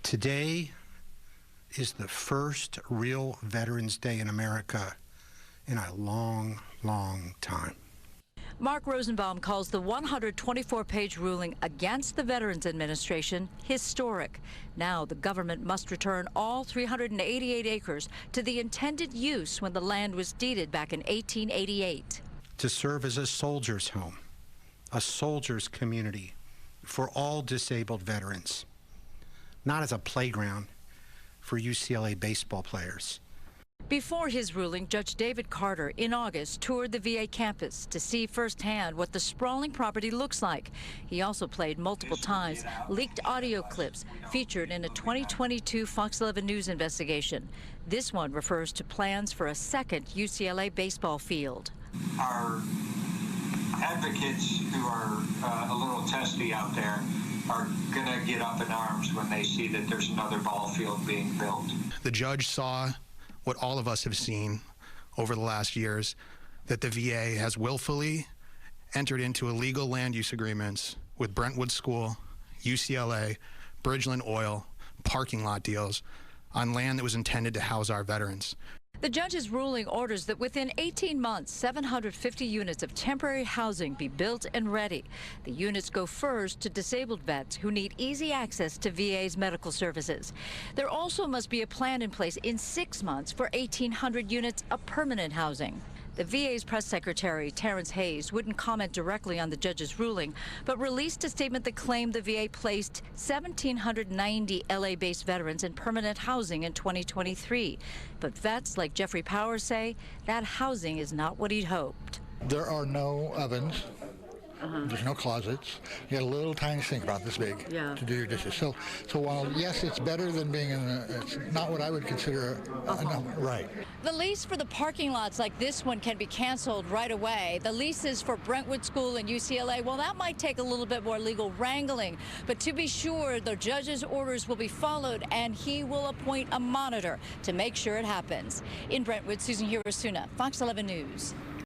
Today is the first real Veterans Day in America in a long, long time. Mark Rosenbaum calls the 124-page ruling against the Veterans Administration historic. Now the government must return all 388 acres to the intended use when the land was deeded back in 1888. To serve as a soldier's home, a soldier's community for all disabled veterans, not as a playground for UCLA baseball players. Before his ruling, Judge David Carter in August toured the VA campus to see firsthand what the sprawling property looks like. He also played multiple times leaked audio clips featured in a 2022 Fox 11 News investigation. This one refers to plans for a second UCLA baseball field. Our advocates who are a little testy out there are going to get up in arms when they see that there's another ball field being built. The judge saw what all of us have seen over the last years, that the VA has willfully entered into illegal land use agreements with Brentwood School, UCLA, Bridgeland Oil, parking lot deals on land that was intended to house our veterans. The judge's ruling orders that within 18 months, 750 units of temporary housing be built and ready. The units go first to disabled vets who need easy access to VA's medical services. There also must be a plan in place in 6 months for 1,800 units of permanent housing. The VA's press secretary, Terrence Hayes, wouldn't comment directly on the judge's ruling, but released a statement that claimed the VA placed 1,790 LA-based veterans in permanent housing in 2023. But vets like Jeffrey Powers say that housing is not what he'd hoped. There are no ovens. There's no closets. You got a little tiny sink about this big to do your dishes. So while, yes, it's better than being in it's not what I would consider right. The lease for the parking lots like this one can be canceled right away. The leases for Brentwood School and UCLA, well, that might take a little bit more legal wrangling. But to be sure, the judge's orders will be followed, and he will appoint a monitor to make sure it happens. In Brentwood, Susan Hirosuna, Fox 11 News.